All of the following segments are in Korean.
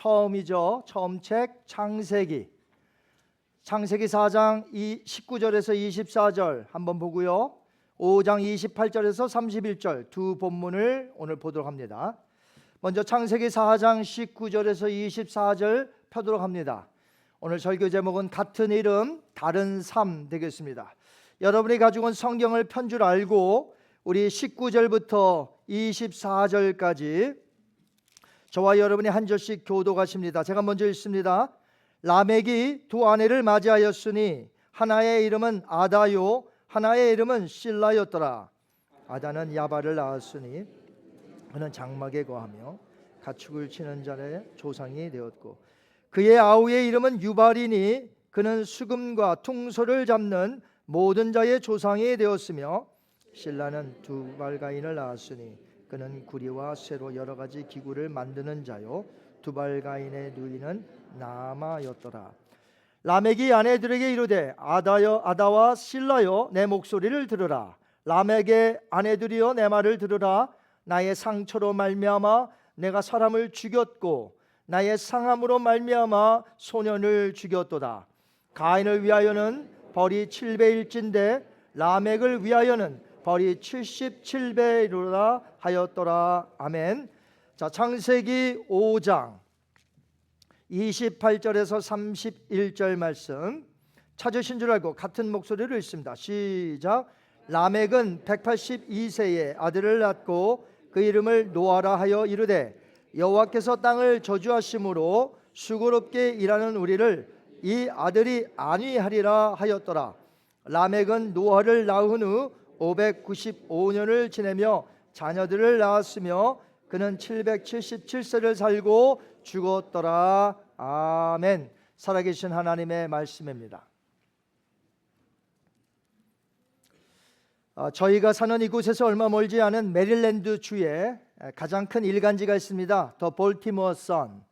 처음이죠. 처음 책 창세기 4장 19절에서 24절 한번 보고요. 5장 28절에서 31절 두 본문을 오늘 보도록 합니다. 먼저 창세기 4장 19절에서 24절 펴도록 합니다. 오늘 설교 제목은 같은 이름 다른 삶 되겠습니다. 여러분이 가지고 온 성경을 편 줄 알고 우리 19절부터 24절까지 저와 여러분이 한 절씩 교독하십니다. 제가 먼저 읽습니다. 라멕이 두 아내를 맞이하였으니 하나의 이름은 아다요 하나의 이름은 실라였더라. 아다는 야발을 낳았으니 그는 장막에 거하며 가축을 치는 자의 조상이 되었고 그의 아우의 이름은 유발이니 그는 수금과 퉁소를 잡는 모든 자의 조상이 되었으며 실라는 두발가인을 낳았으니 그는 구리와 쇠로 여러 가지 기구를 만드는 자요 두발가인의 누이는 나아마였더라. 라멕이 아내들에게 이르되 아다와 실라여 내 목소리를 들으라. 라멕의 아내들이여 내 말을 들으라. 나의 상처로 말미암아 내가 사람을 죽였고 나의 상함으로 말미암아 소년을 죽였도다. 가인을 위하여는 벌이 7배일진데 라멕을 위하여는 벌이 77배이로라 하였더라. 아멘. 자, 창세기 5장 28절에서 31절 말씀 찾으신 줄 알고 같은 목소리로 읽습니다. 시작. 라멕은 182세에 아들을 낳고 그 이름을 노아라 하여 이르되 여호와께서 땅을 저주하심으로 수고롭게 일하는 우리를 이 아들이 안위하리라 하였더라. 라멕은 노아를 낳은 후 595년을 지내며 자녀들을 낳았으며 그는 777세를 살고 죽었더라. 아멘. 살아계신 하나님의 말씀입니다. 저희가 사는 이곳에서 얼마 멀지 않은 메릴랜드 주에 가장 큰 일간지가 있습니다. 더 볼티모어 선.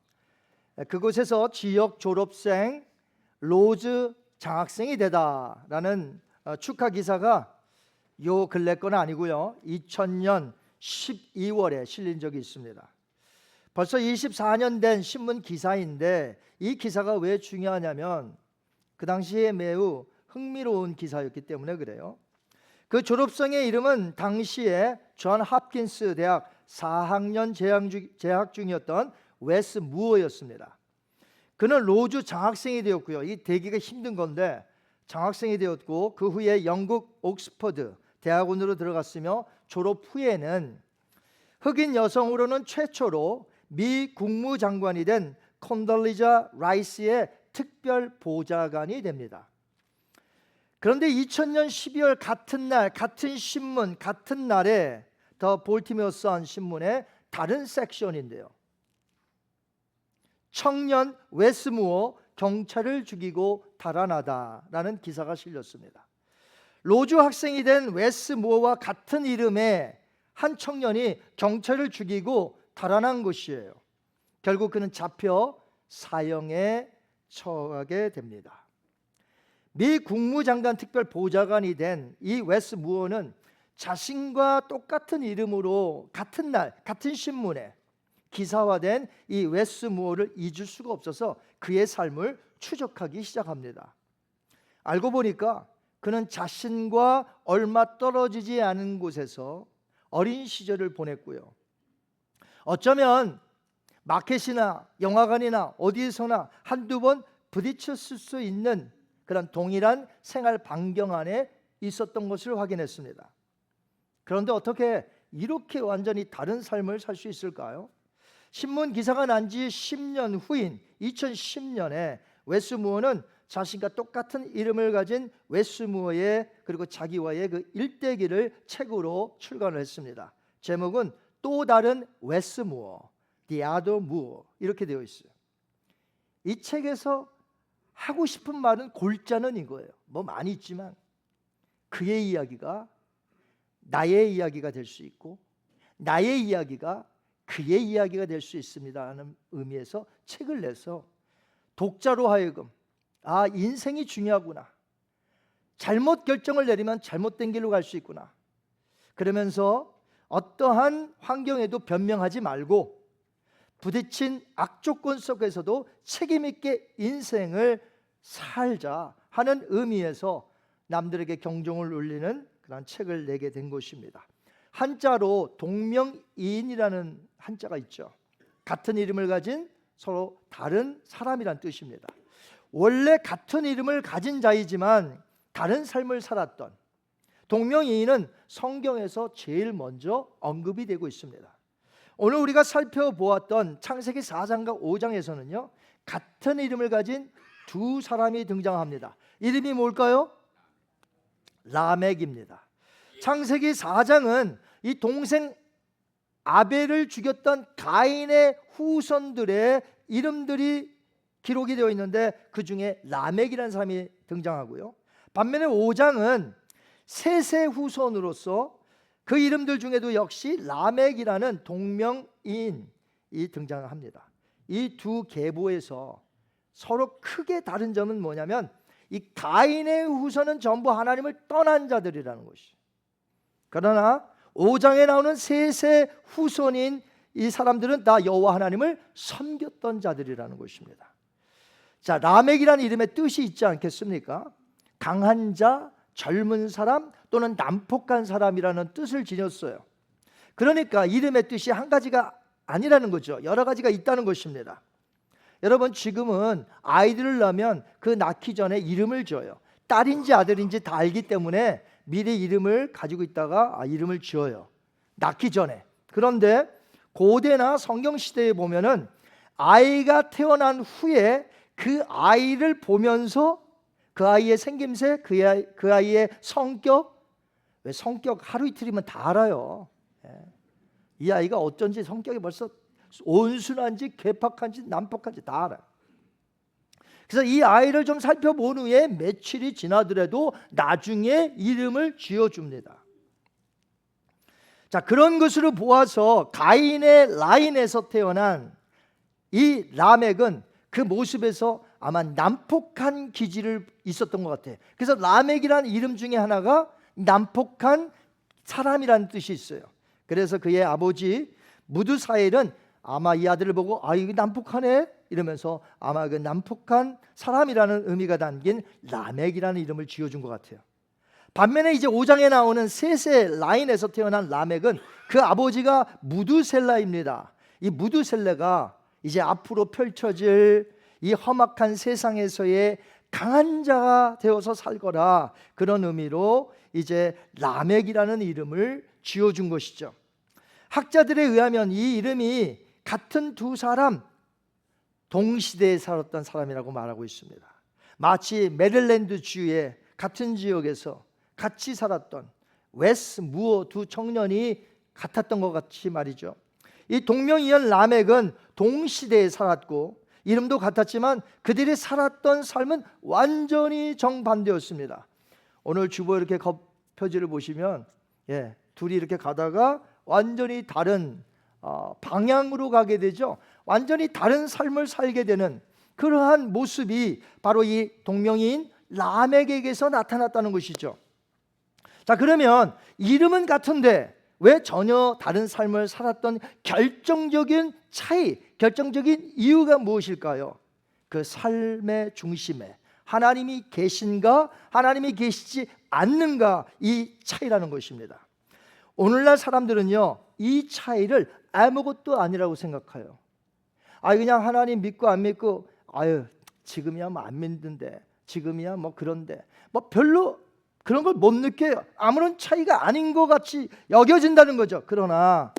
그곳에서 지역 졸업생 로즈 장학생이 되다라는 축하 기사가 요 근래 건 아니고요. 2000년 12월에 실린 적이 있습니다. 벌써 24년 된 신문 기사인데 이 기사가 왜 중요하냐면 그 당시에 매우 흥미로운 기사였기 때문에 그래요. 그 졸업생의 이름은 당시에 존 홉킨스 대학 4학년 재학 중이었던 웨스 무어였습니다. 그는 로즈 장학생이 되었고요. 이 되기가 힘든 건데 장학생이 되었고 그 후에 영국 옥스퍼드 대학원으로 들어갔으며 졸업 후에는 흑인 여성으로는 최초로 미 국무장관이 된 콘돌리자 라이스의 특별 보좌관이 됩니다. 그런데 2000년 12월 같은 날 같은 신문 같은 날에 더 볼티모어 선 신문의 다른 섹션인데요. 청년 웨스 무어 경찰을 죽이고 달아나다라는 기사가 실렸습니다. 로즈 학생이 된 웨스 무어와 같은 이름의 한 청년이 경찰을 죽이고 달아난 것이에요. 결국 그는 잡혀 사형에 처하게 됩니다. 미 국무장관 특별 보좌관이 된 이 웨스 무어는 자신과 똑같은 이름으로 같은 날 같은 신문에 기사화된 이 웨스 무어를 잊을 수가 없어서 그의 삶을 추적하기 시작합니다. 알고 보니까 그는 자신과 얼마 떨어지지 않은 곳에서 어린 시절을 보냈고요. 어쩌면 마켓이나 영화관이나 어디에서나 한두 번 부딪혔을 수 있는 그런 동일한 생활 반경 안에 있었던 것을 확인했습니다. 그런데 어떻게 이렇게 완전히 다른 삶을 살 수 있을까요? 신문 기사가 난 지 10년 후인 2010년에 웨스 무어는 자신과 똑같은 이름을 가진 웨스 무어의 그리고 자기와의 그 일대기를 책으로 출간을 했습니다. 제목은 또 다른 웨스 무어, The Other Moore 이렇게 되어 있어요. 이 책에서 하고 싶은 말은 골자는 이거예요. 뭐 많이 있지만 그의 이야기가 나의 이야기가 될 수 있고 나의 이야기가 그의 이야기가 될 수 있습니다 하는 의미에서 책을 내서 독자로 하여금 인생이 중요하구나, 잘못 결정을 내리면 잘못된 길로 갈 수 있구나, 그러면서 어떠한 환경에도 변명하지 말고 부딪힌 악조건 속에서도 책임있게 인생을 살자 하는 의미에서 남들에게 경종을 울리는 그런 책을 내게 된 것입니다. 한자로 동명이인이라는 한자가 있죠. 같은 이름을 가진 서로 다른 사람이란 뜻입니다. 원래 같은 이름을 가진 자이지만 다른 삶을 살았던 동명이인은 성경에서 제일 먼저 언급이 되고 있습니다. 오늘 우리가 살펴보았던 창세기 4장과 5장에서는요, 같은 이름을 가진 두 사람이 등장합니다. 이름이 뭘까요? 라멕입니다. 창세기 4장은 이 동생 아벨을 죽였던 가인의 후손들의 이름들이 기록이 되어 있는데 그 중에 라멕이라는 사람이 등장하고요. 반면에 5장은 셋의 후손으로서 그 이름들 중에도 역시 라멕이라는 동명이인이 등장합니다. 이 두 계보에서 서로 크게 다른 점은 뭐냐면 이 가인의 후손은 전부 하나님을 떠난 자들이라는 것이. 그러나 5장에 나오는 셋의 후손인 이 사람들은 다 여호와 하나님을 섬겼던 자들이라는 것입니다. 자, 라멕이라는 이름의 뜻이 있지 않겠습니까? 강한 자, 젊은 사람 또는 난폭한 사람이라는 뜻을 지녔어요. 그러니까 이름의 뜻이 한 가지가 아니라는 거죠. 여러 가지가 있다는 것입니다. 여러분, 지금은 아이들을 낳으면 그 낳기 전에 이름을 줘요. 딸인지 아들인지 다 알기 때문에 미리 이름을 가지고 있다가 이름을 지어요. 낳기 전에. 그런데 고대나 성경시대에 보면은 아이가 태어난 후에 그 아이를 보면서 그 아이의 생김새, 그 아이의 성격, 왜 성격 하루 이틀이면 다 알아요. 이 아이가 어쩐지 성격이 벌써 온순한지 괴팍한지 난폭한지 다 알아요. 그래서 이 아이를 좀 살펴본 후에 며칠이 지나더라도 나중에 이름을 지어줍니다. 자, 그런 것으로 보아서 가인의 라인에서 태어난 이 라멕은 그 모습에서 아마 난폭한 기질을 있었던 것 같아요. 그래서 라멕이라는 이름 중에 하나가 난폭한 사람이라는 뜻이 있어요. 그래서 그의 아버지 무드사엘은 아마 이 아들을 보고 이거 난폭하네 이러면서 아마 그 난폭한 사람이라는 의미가 담긴 라멕이라는 이름을 지어준 것 같아요. 반면에 이제 5장에 나오는 셋의 라인에서 태어난 라멕은 그 아버지가 무드셀라입니다. 이 무드셀라가 이제 앞으로 펼쳐질 이 험악한 세상에서의 강한 자가 되어서 살거라, 그런 의미로 이제 라멕이라는 이름을 지어준 것이죠. 학자들에 의하면 이 이름이 같은 두 사람, 동시대에 살았던 사람이라고 말하고 있습니다. 마치 메릴랜드 주의 같은 지역에서 같이 살았던 웨스 무어 두 청년이 같았던 것 같이 말이죠. 이 동명이인 라멕은 동시대에 살았고 이름도 같았지만 그들이 살았던 삶은 완전히 정반대였습니다. 오늘 주보 이렇게 표지를 보시면 둘이 이렇게 가다가 완전히 다른 방향으로 가게 되죠. 완전히 다른 삶을 살게 되는 그러한 모습이 바로 이 동명이인 라멕에게서 나타났다는 것이죠. 자, 그러면 이름은 같은데 왜 전혀 다른 삶을 살았던 결정적인 차이, 결정적인 이유가 무엇일까요? 그 삶의 중심에 하나님이 계신가, 하나님이 계시지 않는가, 이 차이라는 것입니다. 오늘날 사람들은요, 이 차이를 아무것도 아니라고 생각해요. 그냥 하나님 믿고 안 믿고, 지금이야 뭐 안 믿는데, 지금이야 뭐 그런데, 뭐 별로 그런 걸 못 느껴요. 아무런 차이가 아닌 것 같이 여겨진다는 거죠. 그러나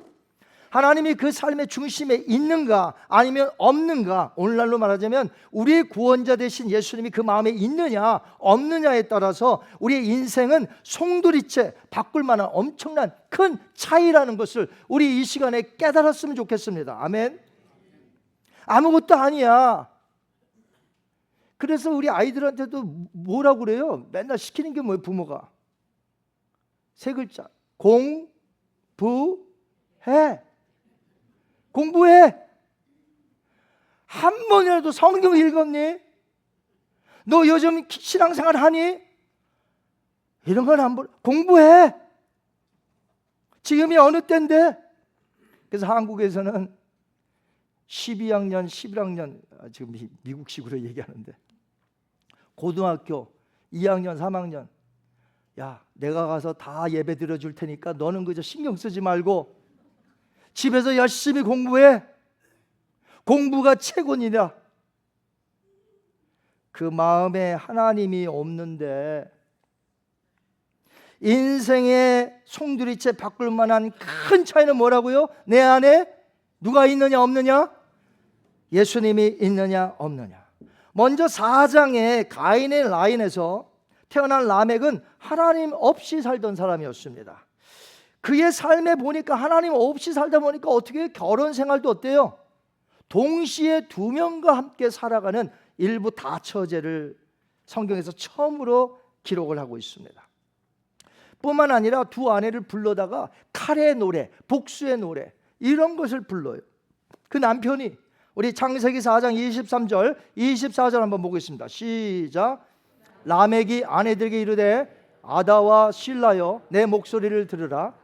하나님이 그 삶의 중심에 있는가 아니면 없는가, 오늘날로 말하자면 우리의 구원자 되신 예수님이 그 마음에 있느냐 없느냐에 따라서 우리의 인생은 송두리째 바꿀 만한 엄청난 큰 차이라는 것을 우리 이 시간에 깨달았으면 좋겠습니다. 아멘. 아무것도 아니야. 그래서 우리 아이들한테도 뭐라고 그래요? 맨날 시키는 게 뭐예요? 부모가 세 글자, 공부해. 공부해. 한 번이라도 성경 읽었니? 너 요즘 신앙생활 하니? 이런 건 안 보여. 공부해. 지금이 어느 때인데? 그래서 한국에서는 12학년, 11학년, 지금 미국식으로 얘기하는데 고등학교 2학년, 3학년, 야, 내가 가서 다 예배 드려줄 테니까 너는 그저 신경 쓰지 말고 집에서 열심히 공부해. 공부가 최고니라. 그 마음에 하나님이 없는데 인생의 송두리째 바꿀 만한 큰 차이는 뭐라고요? 내 안에 누가 있느냐 없느냐? 예수님이 있느냐 없느냐. 먼저 4장에 가인의 라인에서 태어난 라멕은 하나님 없이 살던 사람이었습니다. 그의 삶에 보니까 하나님 없이 살다 보니까 어떻게 결혼 생활도 어때요? 동시에 2명과 함께 살아가는 일부 다처제를 성경에서 처음으로 기록을 하고 있습니다. 뿐만 아니라 2 아내를 불러다가 칼의 노래, 복수의 노래 이런 것을 불러요. 그 남편이 우리 창세기 4장 23절 24절 한번 보겠습니다. 시작. 라멕이 아내들에게 이르되 아다와 실라여 내 목소리를 들으라.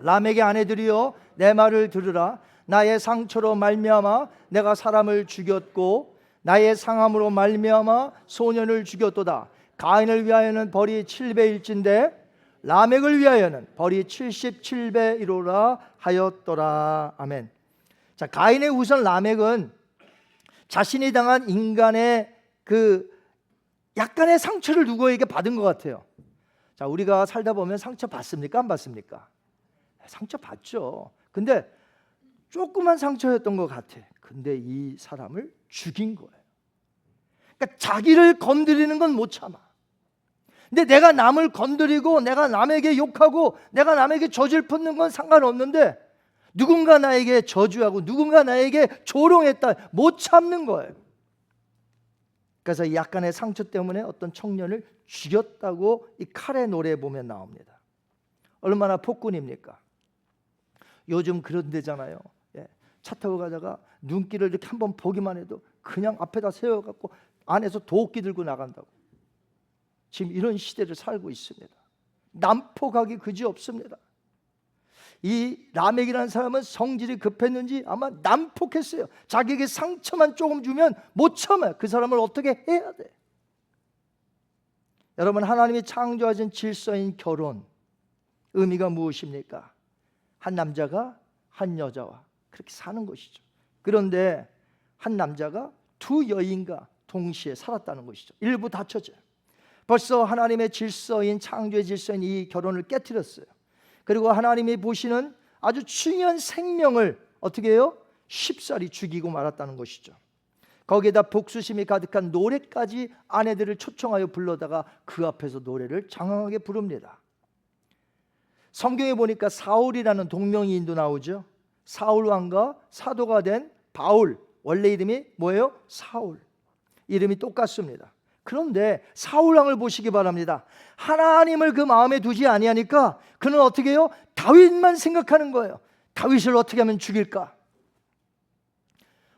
라멕의 아내들이여 내 말을 들으라. 나의 상처로 말미암아 내가 사람을 죽였고 나의 상함으로 말미암아 소년을 죽였도다. 가인을 위하여는 벌이 7배일진데 라멕을 위하여는 벌이 77배이로라 하였더라. 아멘. 자, 가인의 후손 라멕은 자신이 당한 인간의 그 약간의 상처를 누구에게 받은 것 같아요. 자, 우리가 살다 보면 상처 받습니까? 안 받습니까? 상처 받죠. 근데 조그만 상처였던 것 같아. 근데 이 사람을 죽인 거예요. 그러니까 자기를 건드리는 건 못 참아. 근데 내가 남을 건드리고 내가 남에게 욕하고 내가 남에게 저주를 붓는 건 상관없는데 누군가 나에게 저주하고 누군가 나에게 조롱했다, 못 참는 거예요. 그래서 약간의 상처 때문에 어떤 청년을 죽였다고 이 칼의 노래에 보면 나옵니다. 얼마나 폭군입니까? 요즘 그런 데잖아요. 차 타고 가다가 눈길을 이렇게 한번 보기만 해도 그냥 앞에다 세워갖고 안에서 도끼 들고 나간다고. 지금 이런 시대를 살고 있습니다. 난폭하기 그지없습니다. 이 라멕이라는 사람은 성질이 급했는지 아마 난폭했어요. 자기에게 상처만 조금 주면 못 참아요. 그 사람을 어떻게 해야 돼? 여러분, 하나님이 창조하신 질서인 결혼, 의미가 무엇입니까? 한 남자가 한 여자와 그렇게 사는 것이죠. 그런데 한 남자가 2 여인과 동시에 살았다는 것이죠. 일부 다처제. 벌써 하나님의 질서인, 창조의 질서인 이 결혼을 깨트렸어요. 그리고 하나님이 보시는 아주 중요한 생명을 어떻게 해요? 쉽사리 죽이고 말았다는 것이죠. 거기에다 복수심이 가득한 노래까지 아내들을 초청하여 불러다가 그 앞에서 노래를 장황하게 부릅니다. 성경에 보니까 사울이라는 동명이인도 나오죠. 사울 왕과 사도가 된 바울, 원래 이름이 뭐예요? 사울. 이름이 똑같습니다. 그런데 사울 왕을 보시기 바랍니다. 하나님을 그 마음에 두지 아니하니까 그는 어떻게 해요? 다윗만 생각하는 거예요. 다윗을 어떻게 하면 죽일까?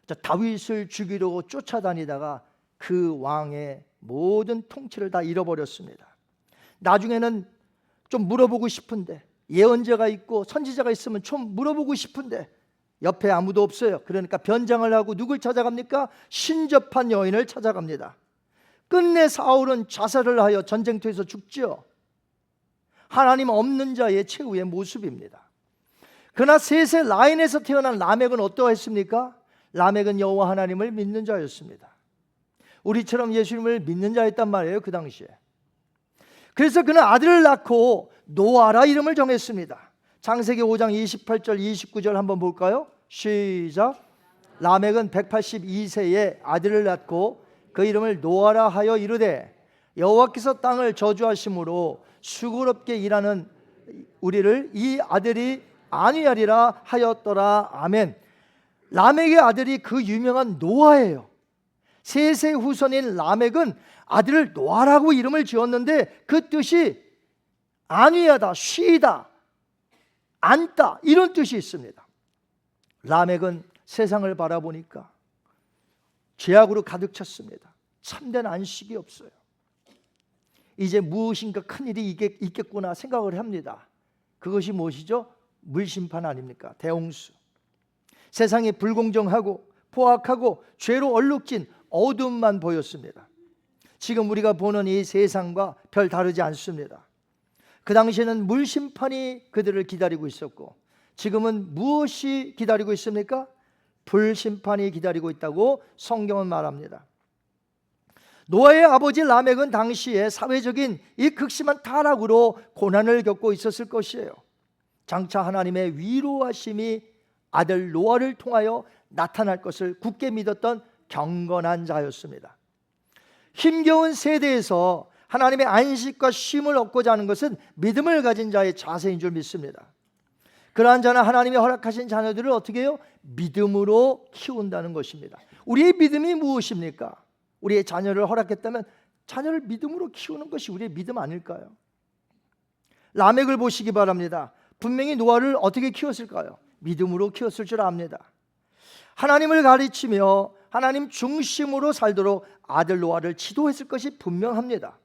자, 다윗을 죽이려고 쫓아다니다가 그 왕의 모든 통치를 다 잃어버렸습니다. 나중에는 좀 물어보고 싶은데, 예언자가 있고 선지자가 있으면 좀 물어보고 싶은데 옆에 아무도 없어요. 그러니까 변장을 하고 누굴 찾아갑니까? 신접한 여인을 찾아갑니다. 끝내 사울은 자살을 하여 전쟁터에서 죽죠. 하나님 없는 자의 최후의 모습입니다. 그러나 셋의 라인에서 태어난 라멕은 어떠했습니까? 라멕은 여호와 하나님을 믿는 자였습니다. 우리처럼 예수님을 믿는 자였단 말이에요, 그 당시에. 그래서 그는 아들을 낳고 노아라 이름을 정했습니다. 창세기 5장 28절 29절 한번 볼까요? 시작. 라멕은 182세에 아들을 낳고 그 이름을 노아라 하여 이르되 여호와께서 땅을 저주하심으로 수고롭게 일하는 우리를 이 아들이 안위하리라 하였더라. 아멘. 라멕의 아들이 그 유명한 노아예요. 셋의 후손인 라멕은 아들을 노아라고 이름을 지었는데 그 뜻이 안위하다, 쉬다, 앉다 이런 뜻이 있습니다. 라멕은 세상을 바라보니까 죄악으로 가득 찼습니다. 참된 안식이 없어요. 이제 무엇인가 큰일이 있겠구나 생각을 합니다. 그것이 무엇이죠? 물심판 아닙니까? 대홍수. 세상이 불공정하고 포악하고 죄로 얼룩진 어둠만 보였습니다. 지금 우리가 보는 이 세상과 별 다르지 않습니다. 그 당시에는 물심판이 그들을 기다리고 있었고, 지금은 무엇이 기다리고 있습니까? 불심판이 기다리고 있다고 성경은 말합니다. 노아의 아버지 라멕은 당시에 사회적인 이 극심한 타락으로 고난을 겪고 있었을 것이에요. 장차 하나님의 위로하심이 아들 노아를 통하여 나타날 것을 굳게 믿었던 경건한 자였습니다. 힘겨운 세대에서 하나님의 안식과 쉼을 얻고자 하는 것은 믿음을 가진 자의 자세인 줄 믿습니다. 그러한 자는 하나님이 허락하신 자녀들을 어떻게 해요? 믿음으로 키운다는 것입니다. 우리의 믿음이 무엇입니까? 우리의 자녀를 허락했다면 자녀를 믿음으로 키우는 것이 우리의 믿음 아닐까요? 라멕을 보시기 바랍니다. 분명히 노아를 어떻게 키웠을까요? 믿음으로 키웠을 줄 압니다. 하나님을 가르치며 하나님 중심으로 살도록 아들 노아를 지도했을 것이 분명합니다.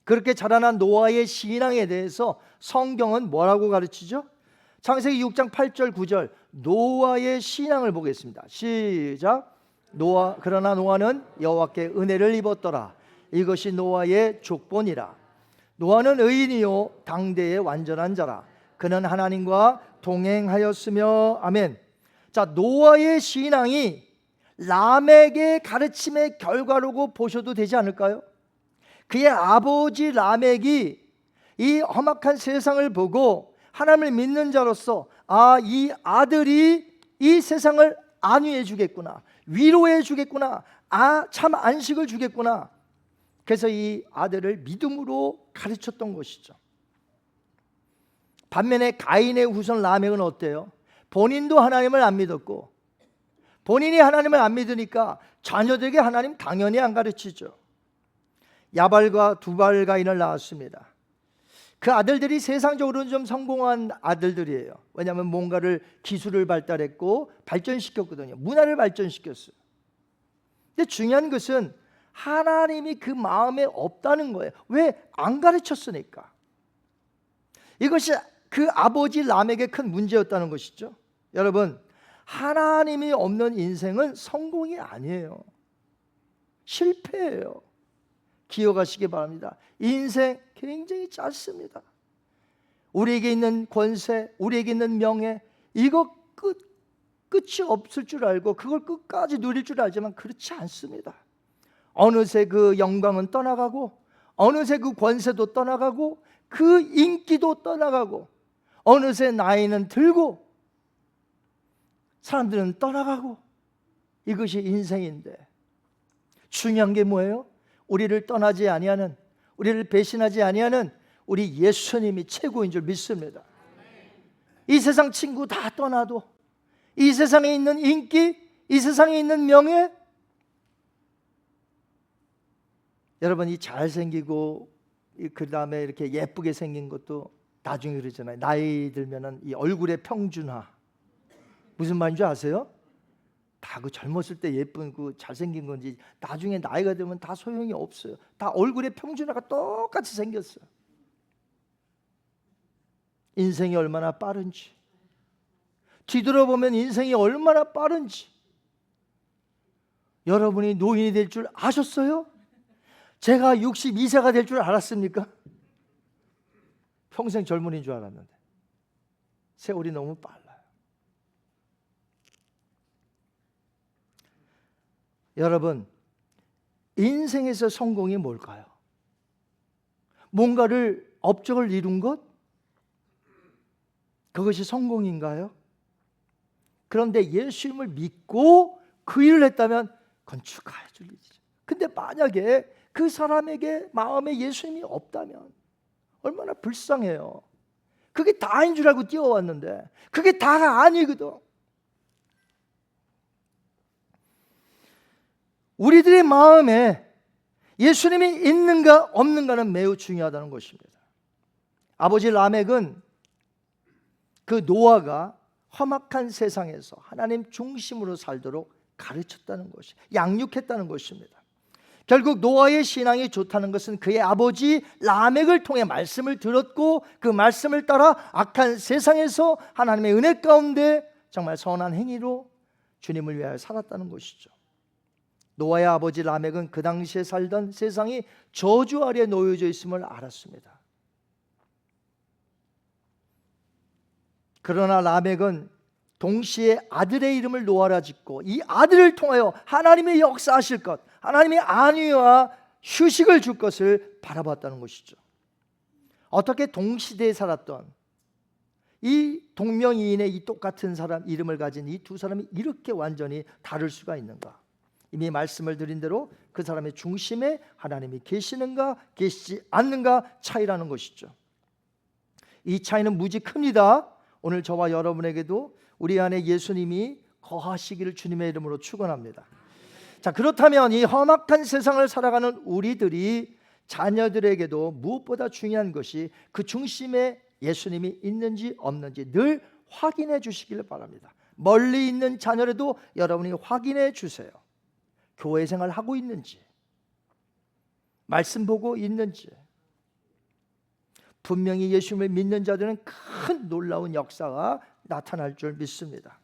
그렇게 자라난 노아의 신앙에 대해서 성경은 뭐라고 가르치죠? 창세기 6장 8절 9절 노아의 신앙을 보겠습니다. 시작. 그러나 노아는 여호와께 은혜를 입었더라. 이것이 노아의 족본이라. 노아는 의인이요 당대의 완전한 자라. 그는 하나님과 동행하였으며. 아멘. 자, 노아의 신앙이 라멕의 가르침의 결과라고 보셔도 되지 않을까요? 그의 아버지 라멕이 이 험악한 세상을 보고 하나님을 믿는 자로서 이 아들이 이 세상을 안위해 주겠구나, 위로해 주겠구나, 참 안식을 주겠구나. 그래서 이 아들을 믿음으로 가르쳤던 것이죠. 반면에 가인의 후손 라멕은 어때요? 본인도 하나님을 안 믿었고, 본인이 하나님을 안 믿으니까 자녀들에게 하나님 당연히 안 가르치죠. 야발과 두발 가인을 낳았습니다. 그 아들들이 세상적으로는 좀 성공한 아들들이에요. 왜냐하면 뭔가를 기술을 발달했고 발전시켰거든요. 문화를 발전시켰어요. 근데 중요한 것은 하나님이 그 마음에 없다는 거예요. 왜? 안 가르쳤으니까. 이것이 그 아버지 라멕의 큰 문제였다는 것이죠. 여러분, 하나님이 없는 인생은 성공이 아니에요. 실패예요. 기억하시기 바랍니다. 인생 굉장히 짧습니다. 우리에게 있는 권세, 우리에게 있는 명예, 이거 끝이 없을 줄 알고 그걸 끝까지 누릴 줄 알지만 그렇지 않습니다. 어느새 그 영광은 떠나가고, 어느새 그 권세도 떠나가고, 그 인기도 떠나가고, 어느새 나이는 들고 사람들은 떠나가고, 이것이 인생인데 중요한 게 뭐예요? 우리를 떠나지 아니하는, 우리를 배신하지 아니하는 우리 예수님이 최고인 줄 믿습니다. 이 세상 친구 다 떠나도, 이 세상에 있는 인기, 이 세상에 있는 명예, 여러분 이 잘생기고 그 다음에 이렇게 예쁘게 생긴 것도 나중에 그러잖아요. 나이 들면은 이 얼굴의 평준화, 무슨 말인지 아세요? 다 그 젊었을 때 예쁜 그 잘생긴 건지 나중에 나이가 되면 다 소용이 없어요. 다 얼굴의 평준화가 똑같이 생겼어요. 인생이 얼마나 빠른지, 뒤돌아보면 인생이 얼마나 빠른지. 여러분이 노인이 될 줄 아셨어요? 제가 62세가 될 줄 알았습니까? 평생 젊은이인 줄 알았는데 세월이 너무 빨라요. 여러분, 인생에서 성공이 뭘까요? 뭔가를 업적을 이룬 것? 그것이 성공인가요? 그런데 예수님을 믿고 그 일을 했다면 그건 축하해 줄 일이죠. 근데 만약에 그 사람에게 마음에 예수님이 없다면 얼마나 불쌍해요. 그게 다인 줄 알고 뛰어왔는데 그게 다가 아니거든. 우리들의 마음에 예수님이 있는가 없는가는 매우 중요하다는 것입니다. 아버지 라멕은 그 노아가 험악한 세상에서 하나님 중심으로 살도록 가르쳤다는 것이, 양육했다는 것입니다. 결국 노아의 신앙이 좋다는 것은 그의 아버지 라멕을 통해 말씀을 들었고 그 말씀을 따라 악한 세상에서 하나님의 은혜 가운데 정말 선한 행위로 주님을 위하여 살았다는 것이죠. 노아의 아버지 라멕은 그 당시에 살던 세상이 저주 아래에 놓여져 있음을 알았습니다. 그러나 라멕은 동시에 아들의 이름을 노아라 짓고 이 아들을 통하여 하나님의 역사하실 것, 하나님의 안위와 휴식을 줄 것을 바라봤다는 것이죠. 어떻게 동시대에 살았던 이 동명이인의 이 똑같은 사람 이름을 가진 이 두 사람이 이렇게 완전히 다를 수가 있는가? 이미 말씀을 드린 대로 그 사람의 중심에 하나님이 계시는가 계시지 않는가 차이라는 것이죠. 이 차이는 무지 큽니다. 오늘 저와 여러분에게도 우리 안에 예수님이 거하시기를 주님의 이름으로 축원합니다. 자, 그렇다면 이 험악한 세상을 살아가는 우리들이 자녀들에게도 무엇보다 중요한 것이 그 중심에 예수님이 있는지 없는지 늘 확인해 주시기를 바랍니다. 멀리 있는 자녀라도 여러분이 확인해 주세요. 교회 생활 하고 있는지, 말씀 보고 있는지. 분명히 예수님을 믿는 자들은 큰 놀라운 역사가 나타날 줄 믿습니다.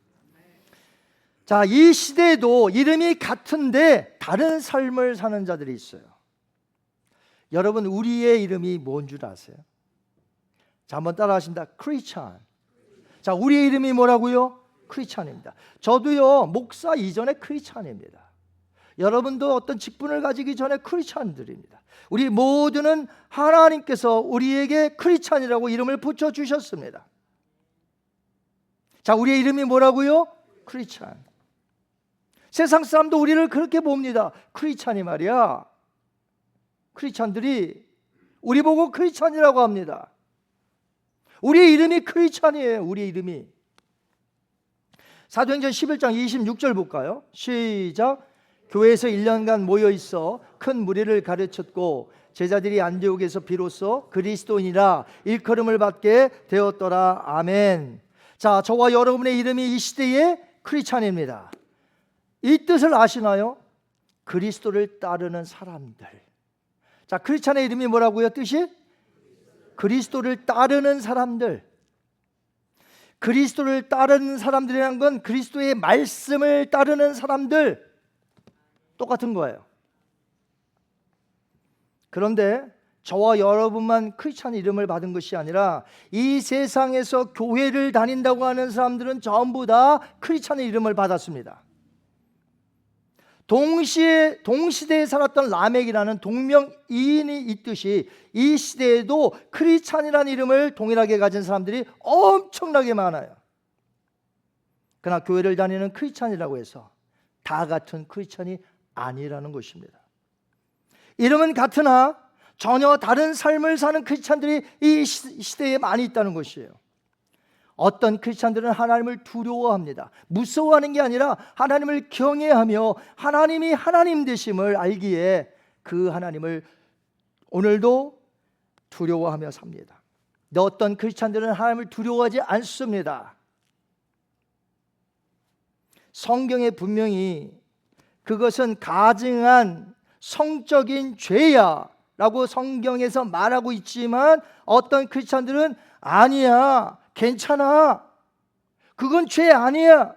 자, 이 시대에도 이름이 같은데 다른 삶을 사는 자들이 있어요. 여러분, 우리의 이름이 뭔 줄 아세요? 자, 한번 따라 하십니다. 크리스찬. 자, 우리의 이름이 뭐라고요? 크리스찬입니다. 저도요, 목사 이전에 크리스찬입니다. 여러분도 어떤 직분을 가지기 전에 크리스찬들입니다. 우리 모두는 하나님께서 우리에게 크리스찬이라고 이름을 붙여주셨습니다. 자, 우리의 이름이 뭐라고요? 크리스찬. 세상 사람도 우리를 그렇게 봅니다. 크리스찬이 말이야. 크리스찬들이 우리 보고 크리스찬이라고 합니다. 우리의 이름이 크리스찬이에요. 우리의 이름이. 사도행전 11장 26절 볼까요? 시작. 교회에서 1년간 모여 있어 큰 무리를 가르쳤고 제자들이 안디옥에서 비로소 그리스도인이라 일컬음을 받게 되었더라. 아멘. 자, 저와 여러분의 이름이 이 시대의 크리스찬입니다. 이 뜻을 아시나요? 그리스도를 따르는 사람들. 자, 크리스찬의 이름이 뭐라고요? 뜻이? 그리스도를 따르는 사람들. 그리스도를 따르는 사람들이라는 건 그리스도의 말씀을 따르는 사람들. 똑같은 거예요. 그런데 저와 여러분만 크리스찬 이름을 받은 것이 아니라 이 세상에서 교회를 다닌다고 하는 사람들은 전부 다 크리스찬의 이름을 받았습니다. 동시대에 살았던 라멕이라는 동명이인이 있듯이 이 시대에도 크리스찬이라는 이름을 동일하게 가진 사람들이 엄청나게 많아요. 그러나 교회를 다니는 크리스찬이라고 해서 다 같은 크리스찬이 아니라는 것입니다. 이름은 같으나 전혀 다른 삶을 사는 크리스찬들이 이 시대에 많이 있다는 것이에요. 어떤 크리스찬들은 하나님을 두려워합니다. 무서워하는 게 아니라 하나님을 경외하며 하나님이 하나님 되심을 알기에 그 하나님을 오늘도 두려워하며 삽니다. 근데 어떤 크리스찬들은 하나님을 두려워하지 않습니다. 성경에 분명히 그것은 가증한 성적인 죄야 라고 성경에서 말하고 있지만 어떤 크리스찬들은 아니야, 괜찮아, 그건 죄 아니야,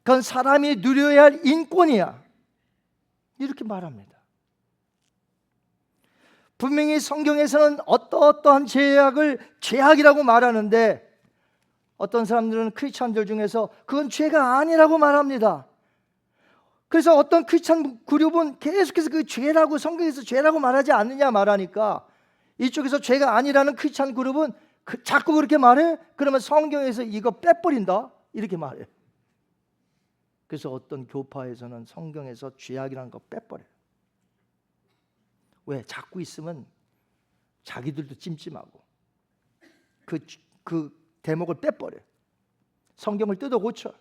그건 사람이 누려야 할 인권이야, 이렇게 말합니다. 분명히 성경에서는 어떠한 죄악을 죄악이라고 말하는데 어떤 사람들은 크리스찬들 중에서 그건 죄가 아니라고 말합니다. 그래서 어떤 크리스찬 그룹은 계속해서 그 죄라고 성경에서 죄라고 말하지 않느냐 말하니까 이쪽에서 죄가 아니라는 크리스찬 그룹은 자꾸 그렇게 말해? 그러면 성경에서 이거 빼버린다 이렇게 말해요. 그래서 어떤 교파에서는 성경에서 죄악이라는 거 빼버려요. 왜? 자꾸 있으면 자기들도 찜찜하고 그 대목을 빼버려요. 성경을 뜯어 고쳐.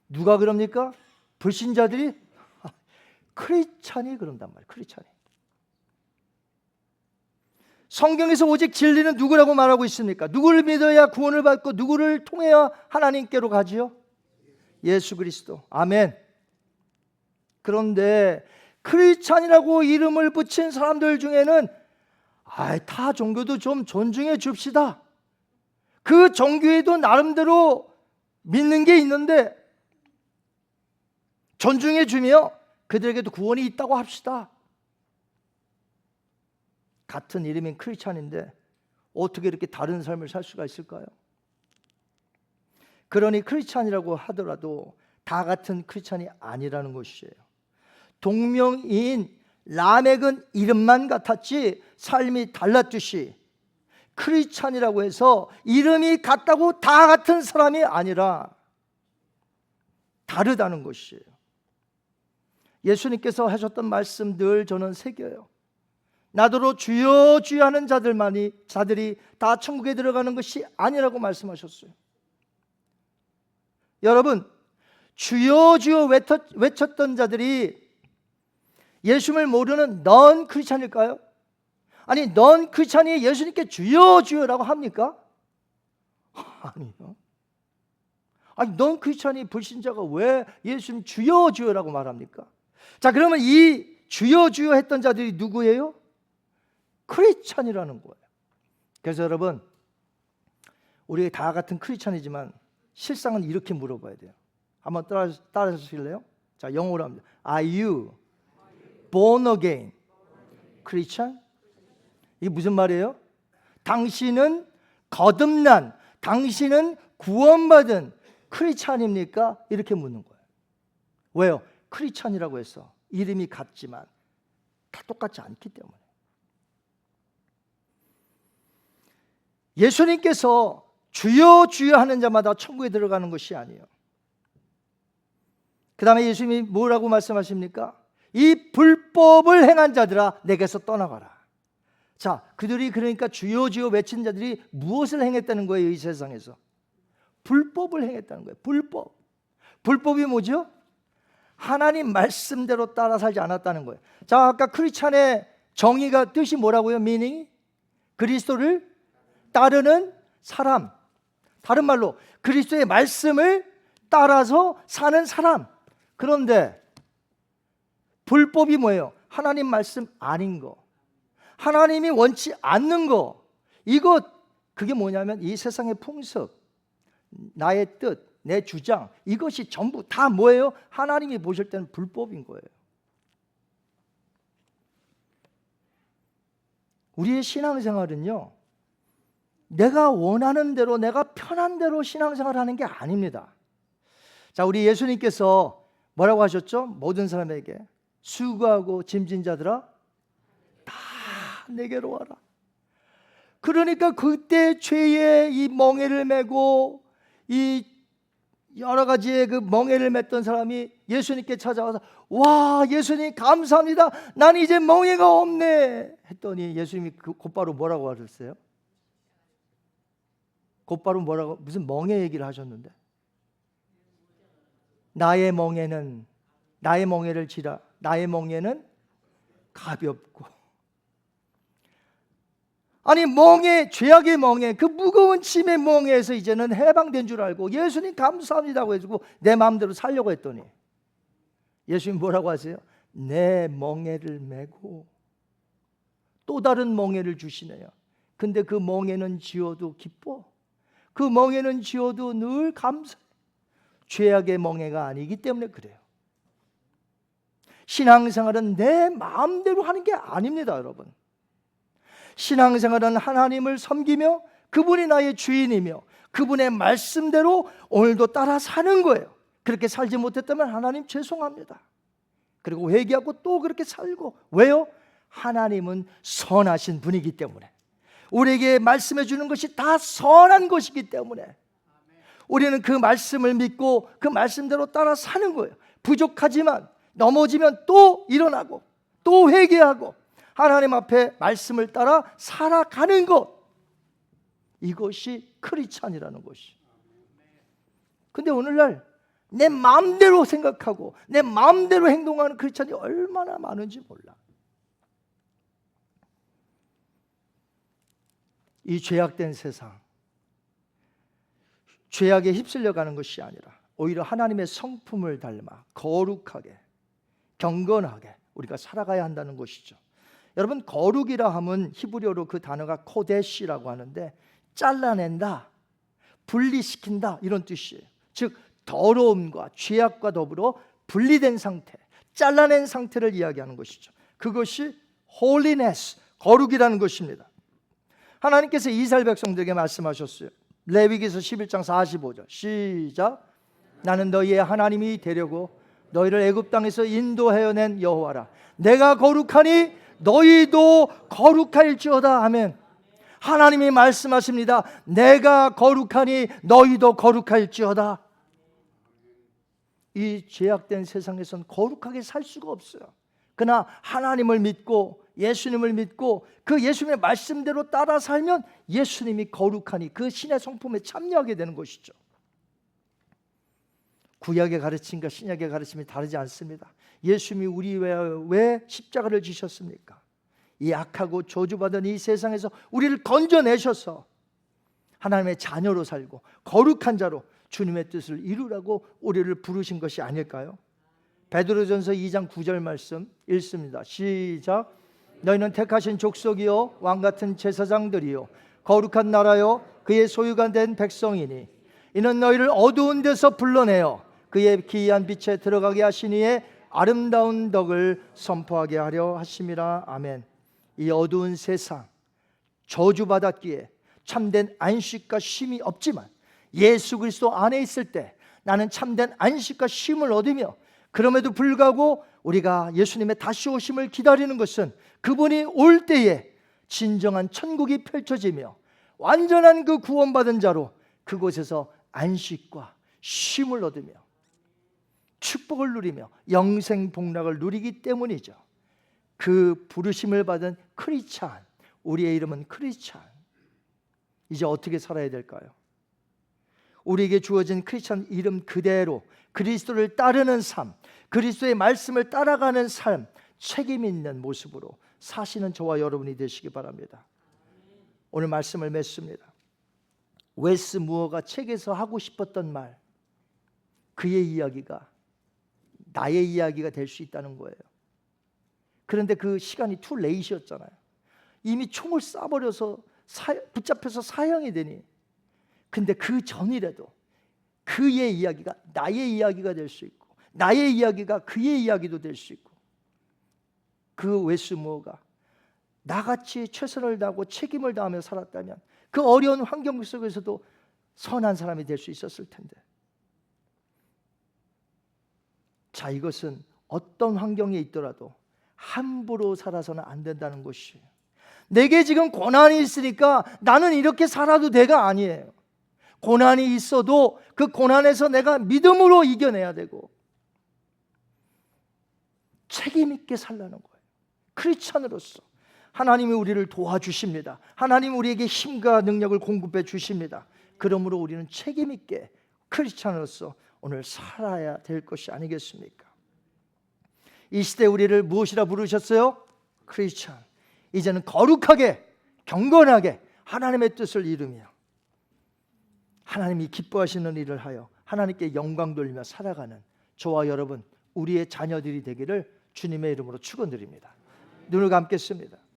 누가 그럽니까? 불신자들이. 크리스찬이 그런단 말이에요. 크리스찬이. 성경에서 오직 진리는 누구라고 말하고 있습니까? 누구를 믿어야 구원을 받고 누구를 통해야 하나님께로 가지요? 예수 그리스도. 아멘. 그런데 크리스찬이라고 이름을 붙인 사람들 중에는 타 종교도 좀 존중해 줍시다, 그 종교에도 나름대로 믿는 게 있는데 존중해 주며 그들에게도 구원이 있다고 합시다. 같은 이름인 크리스찬인데 어떻게 이렇게 다른 삶을 살 수가 있을까요? 그러니 크리스찬이라고 하더라도 다 같은 크리스찬이 아니라는 것이에요. 동명이인 라멕은 이름만 같았지 삶이 달랐듯이 크리스찬이라고 해서 이름이 같다고 다 같은 사람이 아니라 다르다는 것이에요. 예수님께서 하셨던 말씀들 저는 새겨요. 나더러 주여 주여 하는 자들이 다 천국에 들어가는 것이 아니라고 말씀하셨어요. 여러분, 주여 주여 외쳤던 자들이 예수님을 모르는 넌 크리스찬일까요? 아니, 넌 크리스찬이 예수님께 주여 주여라고 합니까? 아니요. 아니, 넌 크리스찬이 불신자가 왜 예수님 주여 주여라고 말합니까? 자, 그러면 이 주여 주여 했던 자들이 누구예요? 크리스찬이라는 거예요. 그래서 여러분, 우리 다 같은 크리스찬이지만 실상은 이렇게 물어봐야 돼요. 한번 따라하실래요? 자, 영어로 합니다. Are you born again Christian? 이게 무슨 말이에요? 당신은 거듭난, 당신은 구원받은 크리스찬입니까? 이렇게 묻는 거예요. 왜요? 크리스찬이라고 해서 이름이 같지만 다 똑같지 않기 때문에. 예수님께서 주여 주여 하는 자마다 천국에 들어가는 것이 아니에요. 그 다음에 예수님이 뭐라고 말씀하십니까? 이 불법을 행한 자들아 내게서 떠나가라. 자, 그들이 그러니까 주여 주여 외친 자들이 무엇을 행했다는 거예요? 이 세상에서 불법을 행했다는 거예요. 불법이 뭐죠? 하나님 말씀대로 따라 살지 않았다는 거예요. 자, 아까 크리스찬의 정의가 뜻이 뭐라고요? 미닝이? 그리스도를 따르는 사람. 다른 말로 그리스도의 말씀을 따라서 사는 사람. 그런데 불법이 뭐예요? 하나님 말씀 아닌 거, 하나님이 원치 않는 거. 그게 뭐냐면 이 세상의 풍습, 나의 뜻, 내 주장, 이것이 전부 다 뭐예요? 하나님이 보실 때는 불법인 거예요. 우리의 신앙생활은요, 내가 원하는 대로, 내가 편한 대로 신앙생활하는 게 아닙니다. 자, 우리 예수님께서 뭐라고 하셨죠? 모든 사람에게 수고하고 짐진 자들아 다 내게로 와라. 그러니까 그때 죄의 이 멍에를 메고 이 여러 가지의 그 멍에를 맸던 사람이 예수님께 찾아와서 와, 예수님 감사합니다. 난 이제 멍에가 없네 했더니 예수님이 곧바로 뭐라고 하셨어요? 곧바로 뭐라고, 무슨 멍에 얘기를 하셨는데, 나의 멍에를 지라. 나의 멍에는 가볍고. 아니, 죄악의 멍에, 그 무거운 짐의 멍에에서 이제는 해방된 줄 알고 예수님 감사합니다고 해주고 내 마음대로 살려고 했더니 예수님 뭐라고 하세요? 내 멍에를 메고 또 다른 멍에를 주시네요. 근데 그 멍에는 지어도 기뻐, 그 멍에는 지어도 늘 감사해. 죄악의 멍에가 아니기 때문에 그래요. 신앙생활은 내 마음대로 하는 게 아닙니다, 여러분. 신앙생활은 하나님을 섬기며 그분이 나의 주인이며 그분의 말씀대로 오늘도 따라 사는 거예요. 그렇게 살지 못했다면 하나님 죄송합니다. 그리고 회개하고 또 그렇게 살고. 왜요? 하나님은 선하신 분이기 때문에, 우리에게 말씀해 주는 것이 다 선한 것이기 때문에 우리는 그 말씀을 믿고 그 말씀대로 따라 사는 거예요. 부족하지만 넘어지면 또 일어나고 또 회개하고 하나님 앞에 말씀을 따라 살아가는 것, 이것이 크리스찬이라는 것이. 근데 오늘날 내 마음대로 생각하고 내 마음대로 행동하는 크리스찬이 얼마나 많은지 몰라. 이 죄악된 세상, 죄악에 휩쓸려가는 것이 아니라 오히려 하나님의 성품을 닮아 거룩하게, 경건하게 우리가 살아가야 한다는 것이죠. 여러분, 거룩이라 하면 히브리어로 그 단어가 코데시라고 하는데 잘라낸다, 분리시킨다 이런 뜻이에요. 즉 더러움과 죄악과 더불어 분리된 상태, 잘라낸 상태를 이야기하는 것이죠. 그것이 holiness, 거룩이라는 것입니다. 하나님께서 이스라엘 백성들에게 말씀하셨어요. 레위기서 11장 45절 시작. 나는 너희의 하나님이 되려고 너희를 애굽 땅에서 인도하여낸 여호와라. 내가 거룩하니 너희도 거룩할지어다. 아멘. 하나님이 말씀하십니다. 내가 거룩하니 너희도 거룩할지어다. 이 죄악된 세상에선 거룩하게 살 수가 없어요. 그러나 하나님을 믿고 예수님을 믿고 그 예수님의 말씀대로 따라 살면 예수님이 거룩하니 그 신의 성품에 참여하게 되는 것이죠. 구약의 가르침과 신약의 가르침이 다르지 않습니다. 예수님이 우리 왜 십자가를 지셨습니까? 이 악하고 저주받은 이 세상에서 우리를 건져내셔서 하나님의 자녀로 살고 거룩한 자로 주님의 뜻을 이루라고 우리를 부르신 것이 아닐까요? 베드로전서 2장 9절 말씀 읽습니다. 시작. 너희는 택하신 족속이요 왕같은 제사장들이요 거룩한 나라요 그의 소유가 된 백성이니 이는 너희를 어두운 데서 불러내어 그의 기이한 빛에 들어가게 하시니에 아름다운 덕을 선포하게 하려 하심이라. 아멘. 이 어두운 세상 저주받았기에 참된 안식과 쉼이 없지만 예수 그리스도 안에 있을 때 나는 참된 안식과 쉼을 얻으며 그럼에도 불구하고 우리가 예수님의 다시 오심을 기다리는 것은 그분이 올 때에 진정한 천국이 펼쳐지며 완전한 그 구원받은 자로 그곳에서 안식과 쉼을 얻으며 축복을 누리며 영생 복락을 누리기 때문이죠. 그 부르심을 받은 크리스찬, 우리의 이름은 크리스찬. 이제 어떻게 살아야 될까요? 우리에게 주어진 크리스찬 이름 그대로 그리스도를 따르는 삶, 그리스도의 말씀을 따라가는 삶, 책임 있는 모습으로 사시는 저와 여러분이 되시기 바랍니다. 오늘 말씀을 맺습니다. 웨스 무어가 책에서 하고 싶었던 말, 그의 이야기가 나의 이야기가 될 수 있다는 거예요. 그런데 그 시간이 too late이었잖아요. 이미 총을 쏴버려서 붙잡혀서 사형이 되니, 근데 그 전이라도 그의 이야기가 나의 이야기가 될 수 있고 나의 이야기가 그의 이야기도 될 수 있고, 그 웨스 무어가 나같이 최선을 다하고 책임을 다하며 살았다면 그 어려운 환경 속에서도 선한 사람이 될 수 있었을 텐데. 자, 이것은 어떤 환경에 있더라도 함부로 살아서는 안 된다는 것이에요. 내게 지금 고난이 있으니까 나는 이렇게 살아도 돼가 아니에요. 고난이 있어도 그 고난에서 내가 믿음으로 이겨내야 되고 책임 있게 살라는 거예요. 크리스찬으로서 하나님이 우리를 도와주십니다. 하나님이 우리에게 힘과 능력을 공급해 주십니다. 그러므로 우리는 책임 있게 크리스찬으로서 오늘 살아야 될 것이 아니겠습니까? 이 시대 우리를 무엇이라 부르셨어요? 크리스찬. 이제는 거룩하게 경건하게 하나님의 뜻을 이루며 하나님이 기뻐하시는 일을 하여 하나님께 영광 돌리며 살아가는 저와 여러분, 우리의 자녀들이 되기를 주님의 이름으로 축원드립니다. 눈을 감겠습니다.